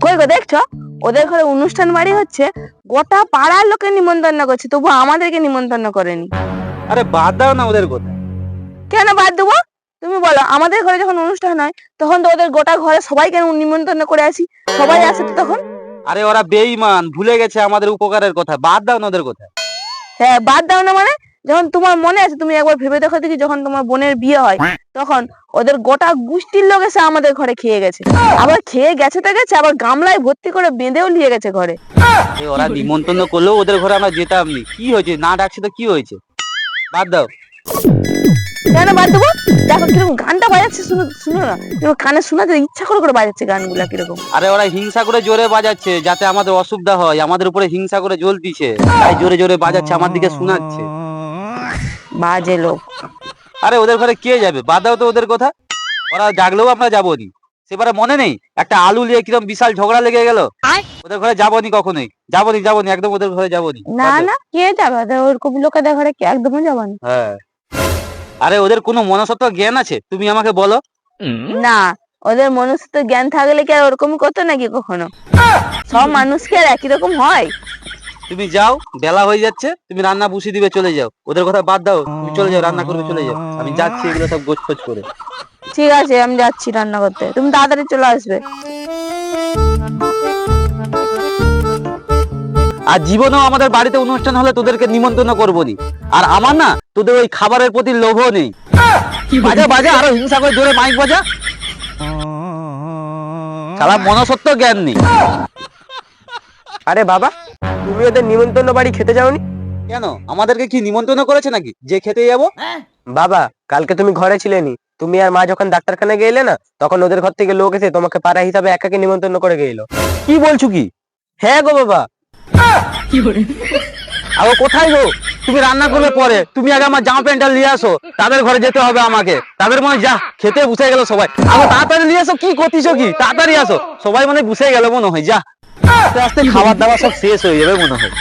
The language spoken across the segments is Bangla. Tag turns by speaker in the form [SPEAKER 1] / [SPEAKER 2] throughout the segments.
[SPEAKER 1] কই গো দেখছো, ওদের ঘরে অনুষ্ঠান বাড়ি হচ্ছে, গোটা পাড়ার লোকে নিমন্ত্রণ করছে, তবু আমাদেরকে নিমন্ত্রণ করেনি।
[SPEAKER 2] আরে বাদ দাও না ওদের কথা।
[SPEAKER 1] কেন বাদ দেবো? তুমি বলো, আমাদের ঘরে যখন অনুষ্ঠান হয় তখন তো ওদের গোটা ঘরে সবাইকে নিমন্ত্রণ করে আসি, সবাই আসে তো তখন।
[SPEAKER 2] আরে ওরা বেঈমান, ভুলে গেছে আমাদের উপকারের কথা, বাদ দাও না ওদের কথা।
[SPEAKER 1] হ্যাঁ, বাদ দাও না মানে? যখন তোমার মনে আছে, তুমি একবার ভেবে দেখো দেখি, যখন তোমার বোনের বিয়ে হয় তখন ওদের গোটা গোষ্ঠীর লোক এসে আমাদের ঘরে খেয়ে গেছে, আবার খেয়ে গেছে তো গেছে, আবার গামলায় ভর্তি করে বেঁধেও নিয়ে গেছে ঘরে।
[SPEAKER 2] ওরা নিমন্ত্রণ করলেও ওদের ঘরে আমরা যেতাম নি, কি হয়েছে? না ডাকছে তো কি হয়েছে? বাদ দাও।
[SPEAKER 1] কেন বাদ দেবো? দেখো কিরকম গানটা বাজাচ্ছে, শুনো শুনো না, কানে শোনাতে ইচ্ছা করে করে বাজাচ্ছে গানগুলা কিরকম।
[SPEAKER 2] আরে ওরা হিংসা করে জোরে বাজাচ্ছে যাতে আমাদের অসুবিধা হয়, আমাদের উপরে হিংসা করে জ্বলতিছে, তাই জোরে জোরে বাজাচ্ছে, আমার দিকে শোনাচ্ছে।
[SPEAKER 1] বাজে লোক।
[SPEAKER 2] আরে ওদের ঘরে কে যাবে? বাদ দাও তো ওদের কথা। ওরা জাগলেও আমরা যাবো নি। সেবারে মনে নেই একটা আলু নিয়ে কিরকম বিশাল ঝগড়া লেগে গেল? ওদের ঘরে যাবো নি, কখনোই যাবো নি, একদম ওদের ঘরে যাবো নি।
[SPEAKER 1] না না, কে যাবে ওরকম লোকেদের ঘরে? একদমই যাবো না।
[SPEAKER 2] হ্যাঁ, আরে ওদের কোনো মনসত্ব জ্ঞান আছে? তুমি আমাকে বলো।
[SPEAKER 1] না, ওদের মনুষ্যত্ব জ্ঞান থাকলে কি আর ওরকম করতো নাকি কখনো? সব মানুষ কি আর একই রকম হয়?
[SPEAKER 2] তুমি যাও, বেলা হয়ে যাচ্ছে, তুমি রান্না বসিয়ে দিবে, চলে যাও। ওদের কথা বাদ দাও, তুমি চলে যাও, রান্না করবে, চলে যাও। আমি যাচ্ছি এগুলো সব গোছপোছ করে।
[SPEAKER 1] ঠিক আছে, আমি যাচ্ছি রান্না করতে, তুমি তাড়াতাড়ি চলে আসবে।
[SPEAKER 2] আর জীবনেও আমাদের বাড়িতে অনুষ্ঠান হলে তোদেরকে নিমন্ত্রণ করবো নি। আর আমার না তোদের ওই খাবারের প্রতি লোভও নেই। বাজা বাজা, আরো হিংসা করে জোরে মাইক বাজা। সারা মনসত্ব জ্ঞান নেই।
[SPEAKER 3] আরে বাবা, তুমি ওদের নিমন্ত্রণ বাড়ি খেতে যাওনি
[SPEAKER 2] কেন? আমাদেরকে কি নিমন্ত্রণ করেছে নাকি যে খেতে যাবো?
[SPEAKER 3] বাবা? কালকে তুমি ঘরে ছিলে নি, তুমি আর মা যখন ডাক্তারখানায় গেলে না, তখন ওদের ঘর থেকে লোক এসে তোমাকে পাড়া হিসাবে একাকে নিমন্ত্রণ করে গেলো।
[SPEAKER 2] কি বলছো কি?
[SPEAKER 3] হ্যাঁ গো বাবা।
[SPEAKER 2] আর কোথায় গো? তুমি রান্না করলে পরে, তুমি আগে আমার জামা প্যান্টটা নিয়ে আসো, তাদের ঘরে যেতে হবে আমাকে। তাদের মনে যা খেতে বসে গেল সবাই, আগে তাড়াতাড়ি নিয়ে আসো। কি করতিছো কি? তাড়াতাড়ি আসো, সবাই মানে বসে গেল মনে হয়। যা, আস্তে আস্তে খাবার দাবার সব শেষ হয়ে যাবে মনে হয়।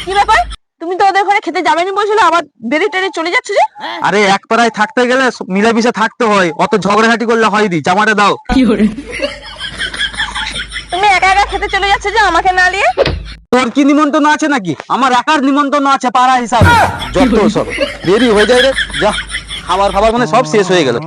[SPEAKER 1] কি ব্যাপার? তুমি তো ওদের ঘরে খেতে যাবেনি বলছিলে, আবার বেরিয়ে টেরে চলে যাচ্ছে যে?
[SPEAKER 2] আরে এক পাড়ায় থাকতে গেলে মিলেমিশে থাকতে হয়, অত ঝগড়াঝাটি করলে হয় দি। জামাটা দাও।
[SPEAKER 1] তুমি একা একা খেতে চলে যাচ্ছে যে আমাকে না নিয়ে?
[SPEAKER 2] তোর কি নিমন্ত্রণ আছে নাকি? আমার একার নিমন্ত্রণ আছে পাড়া হিসাবে। যত সব দেরি হয়ে যায় রে। যা, খাবার মানে সব শেষ হয়ে গেল।